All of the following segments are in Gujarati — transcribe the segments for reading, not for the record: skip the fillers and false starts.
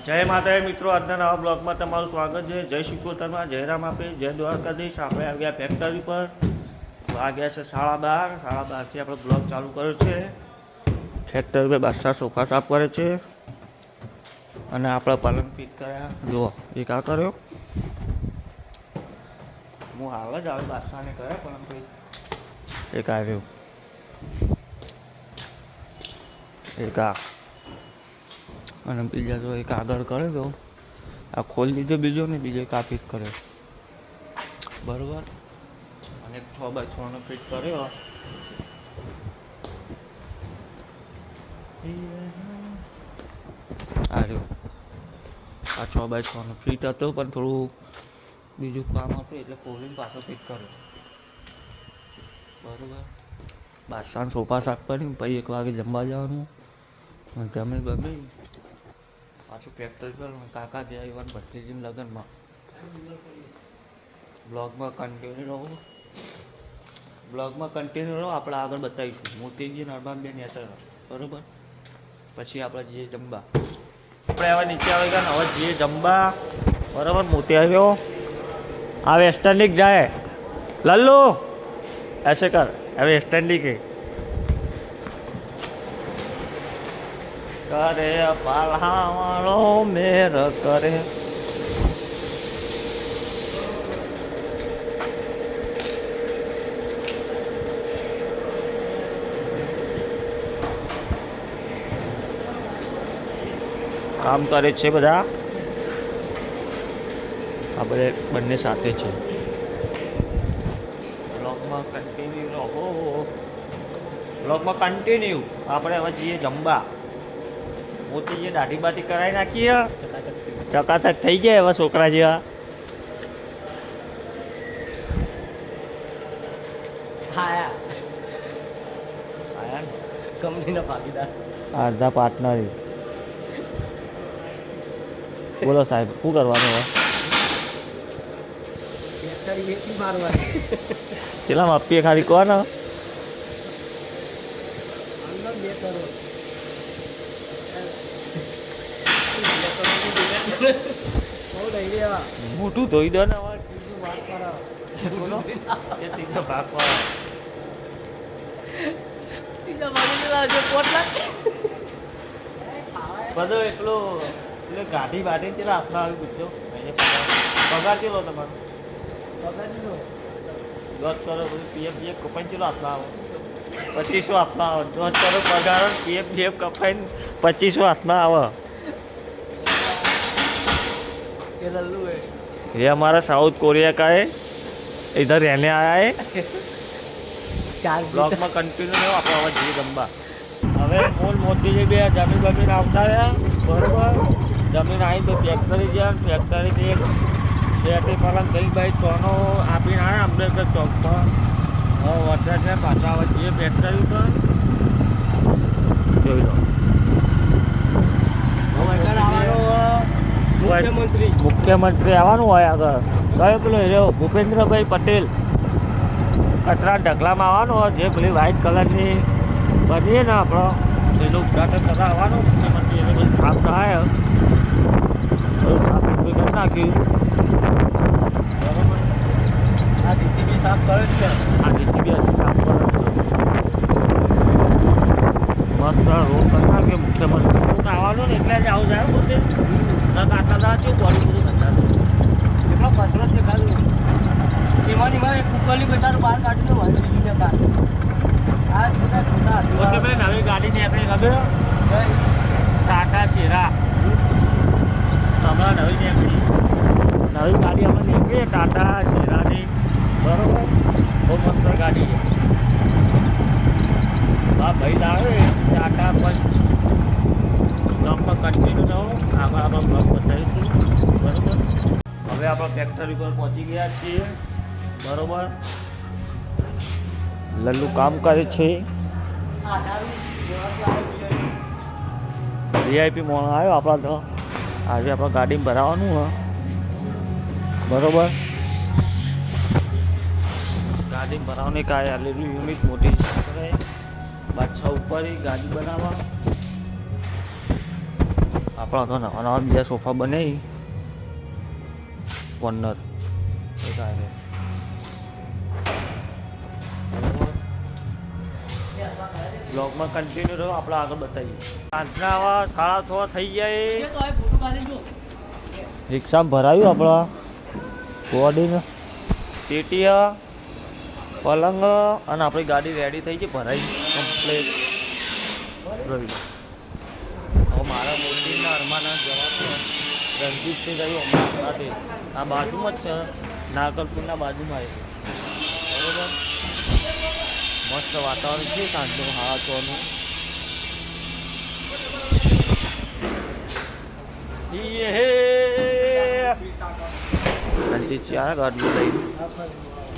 જય માતાજી મિત્રો, આજના નવા બ્લોગમાં તમારું સ્વાગત છે. જય શિકોતરમાં, જયરામ આપે, જય દ્વારકાધીશ. આપણે આવ્યા ફેક્ટરી પર. વાગ્યા છે 12:30. 12:30થી આપણે બ્લોગ ચાલુ કર્યો છે. ફેક્ટરી પર બાદશાહ સોફા સાફ કરે છે અને આપણે પલંગ ફિટ કર્યા. જુઓ એક આ કર્યો, હું હાલ જ આવે બાદશાહને કર્યા પલંગ ફિટ. એક આવ્યો, એક આ, અને બીજા જો એક આગળ કરે તો આ ખોલી દીધો બીજો ને બીજો એક આ ફિટ કર્યો બરાબર. અને એક 6x6 નો ફિટ કર્યો. આ 6x6 નો ફિટ હતો પણ થોડું બીજું કામ હતું એટલે ખોલીને પાછો ફિટ કર્યો બરાબર. બાદશાહ સોફા સાફ કરીને પછી 1 વાગે જમવા જવાનું. જમી બમી પાછું ફેક્ટરી પર કાકા ગયા ઇવન ભત્રીજીના લગ્નમાં. બ્લોગમાં કન્ટિન્યુ રહો. આપણે આગળ બતાવીશું મોતીજી નરમાબેન યાત્રા બરાબર. પછી આપણે જઈએ જમવા. આપણે હવે નીચે આવી ગયા ને હવે જઈએ જમવા બરાબર. મોતી આવ્યો, આ વેસ્ટર્નિક જાય લલ્લુ એસે કર. હવે વેસ્ટર્નિક કરે પાલાવાળો મેર કરે. કામ કરે છે બધા, આ બધા બંને સાથે છે. બ્લોગમાં કન્ટિન્યુ રહો. બ્લોગમાં કન્ટિન્યુ. આપણે હવે જઈએ જમવા. મોતીજીએ દાઢી બાટી કરાવી નાખીએ, ચકાચક થઈ ગયા એવા છોકરા જેવા. કંપનીના ભાગીદાર અડધા પાર્ટનર. બોલો સાહેબ, શું કરવાનું હવે? કેટલામાં આપીએ ખાલી કહો ને. મોટું ધોઈ દો ને હવે. ત્રીજો ભાગ બધો એકલો એટલે ગાડી બાટી ચેલા હાથમાં આવી પૂછજો. પગાર ચેલો તમારો? પગાર 10 કરો પીએફ કપાઈને ચેલો હાથમાં આવે? 2500 હાથમાં આવે. 10 કરો પગાર પીએફ કપાઈને 2500 હાથમાં આવે. ये हमारा साउथ कोरिया का है, इधर रहने आया है. ब्लॉग में कंटिन्यू नहीं. આપણે હવે જઈએ જમવા. હવે મોલ મોતીજી બે જમીન બમીન આવતા રહ્યા બરોબર. જમીન આવી તો ફેક્ટરી ગયા. ફેક્ટરીથી એક શેઠી પલંગ ભાઈ 6 નો આપીને આવ્યા અંબેડકર ચોક પર. હવે વરસાદ છે પાછા હવે જઈએ ફેક્ટરી પર. જોઈ લો મુખ્યમંત્રી આવવાનું હોય આગળ. કયો પેલો રહ્યો ભૂપેન્દ્રભાઈ પટેલ કચરા ઢગલામાં આવવાનો હોય. જે પેલી વ્હાઇટ કલરની બનીએ ને આપણો એનું ઉદઘાટન કરવા આવવાનું. મુખ્યમંત્રી એને બધું સાફ થાય બધું સાફ કરી નાખ્યું બરાબર. આ જીસીબી સાફ કરે છે. આ જીસીબી હજી સાફ કરે છે. મસ્ત રોડ કરી નાખ્યો મુખ્યમંત્રી આવવાનું ને એટલે જ આવું જાય પોતે. કાકા શું બોડી બધું બંધાતું એટલો કચરો છે ખાલી. એમાં એક કુકલી બચારું બહાર કાઢી હોય બીજી બહાર. આ બધા છોટા નવી ગાડી નીકળી ખબર ટાટા શેરા. હમણાં નવી નીકળી ગાડી હમણાં નીકળી ટાટા શેરાની બરોબર. બહુ મસ્ત ગાડી છે. હા ભાઈ લાવે ટાટા પંચ. બ્લોગમાં કન્ટિન્યુ રહો. આગળ આપણે બ્લોગ બતાવીશું બરાબર. હવે આપણે ફેક્ટરી પર પહોંચી ગયા છીએ બરાબર. લલ્લુ કામ કરે છે. વીઆઈપી મોણ આવ્યો આપણા તો. આજે આપણે ગાડીમાં ભરાવાનું હા બરાબર. ગાડીમાં ભરાવાની કાંઈ આલેલું યુનિટ મોટી બાદશાહ ઉપર ગાડી બનાવવા. આપણા તો નવા નવા બીજા સોફા બનાવી કોર્નર બ્લોગમાં કન્ટિન્યુ રહ્યો. આપણે આગળ બતાવીએ. સાંજના આવા 6:30 થઈ જાય. રિક્ષામાં ભરાયું આપણા બોડીને ટીટી પલંગ અને આપણી ગાડી રેડી થઈ ગઈ ભરાઈ કમ્પ્લેટ રહ્યું. હવે મારા મોદીના અરમાના જવાનું રણજીતસિંહ ગયું હમણાં સાથે આ બાજુમાં જ છે નાગલપુરના બાજુમાં આવી બરોબર. મસ્ત વાતાવરણ છે સાંજનું 6:30નું. રણજીતસિંહ આવ્યા ગાડી લઈ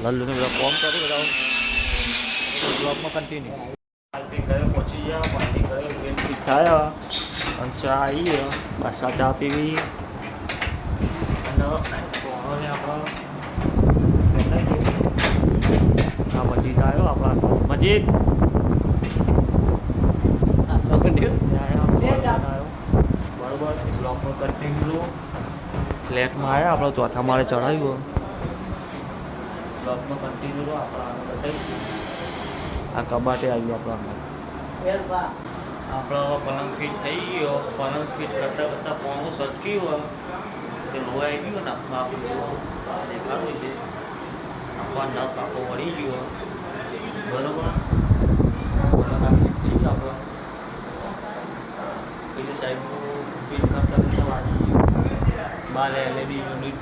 લલ્લુને બધા ફોન કરી બધા બ્લોગમાં કન્ટિન્યુ. પાર્ટી ઘરે પહોંચી ગયા. પાર્ટી ઘરે બેનથી થયા અને ચા આવી પાછા ચા પીવી અને કોણોને આપણા આ મજીદ આવ્યો આપણા મજીદ બરોબર. બ્લોકમાં કન્ટિન્યુ ફ્લેટમાં આવ્યા આપણે ચોથા માળે ચડાવ્યું. બ્લોકમાં કન્ટિન્યુ આપણે આગળ બતાવીશું. આ કબાટે આવ્યું આપણા આપણો પલંગ ફિટ થઈ ગયો. પલંગ ફિટ કરતાં કરતાં પોણું સટક્યું તે લોહી આવી ગયું ને આખું આપણું દેખાડું છે. આખા નખ આખો વળી ગયો બરોબર. પલંગ આ ફિટ થઈ ગયો આપણો. પેલી સાઈડનું ફિટ કરતાં કરતાં વાગી ગયું. બાર LED યુનિટ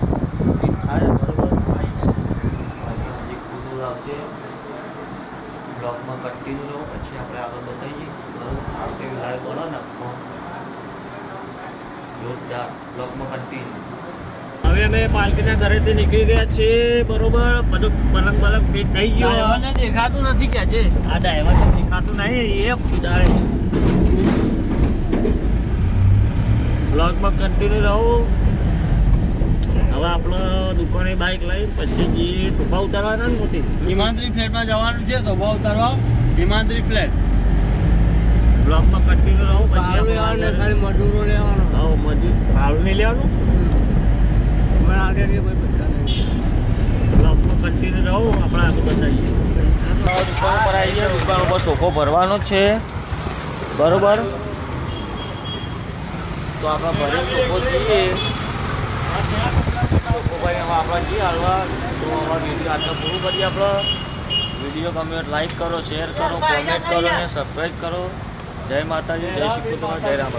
ફિટ થાય બરોબર. હજી ખુલ્લું આવશે. બ્લોગમાં કન્ટિન્યુ રહો પછી આપણે આગળ બતાવીએ બરાબર. આપણે લાઈવ બોલો ને જોરદાર. બ્લોગમાં કન્ટિન્યુ. હવે અમે પાલકીના ઘરેથી નીકળી ગયા છીએ બરોબર. બધું પલંગ બલંગ ફિટ થઈ ગયો. દેખાતું નથી કે છે આ ડ્રાઈવર દેખાતું નહીં એ ખુદાડે. બ્લોગમાં કન્ટિન્યુ રહો. હવે આપણે દુકાને બાઇક લઈને પછી જે સોફા ઉતારવાના ને મોટી હિમાંદ્રી ફ્લેટમાં જવાનું છે. સોફા ઉતારવા હિમાંદ્રી ફ્લેટ. બ્લોકમાં કન્ટિન્યુ રહો. પછી ખાલી મજૂરો લેવાનો. હા મજૂર ભાડું નહીં લેવાનું. આગળ બ્લોકમાં કન્ટિન્યુ રહો. આપણે આગળ બતાવીએ. દુકાન પર આવી ગયા. દુકાન ઉપર સોફો ભરવાનો જ છે બરોબર. તો આપણે ભરી સોફો જઈએ. ભાઈ હવે આપણે જઈએ હાલવા. તો અમારા વિડીયો આજનો પૂરું કરીએ. આપણે વિડીયો ગમે લાઈક કરો, શેર કરો, કોમેન્ટ કરો અને સબસ્ક્રાઈબ કરો. જય માતાજી, જય શ્રી કૃષ્ણ, જય રામ.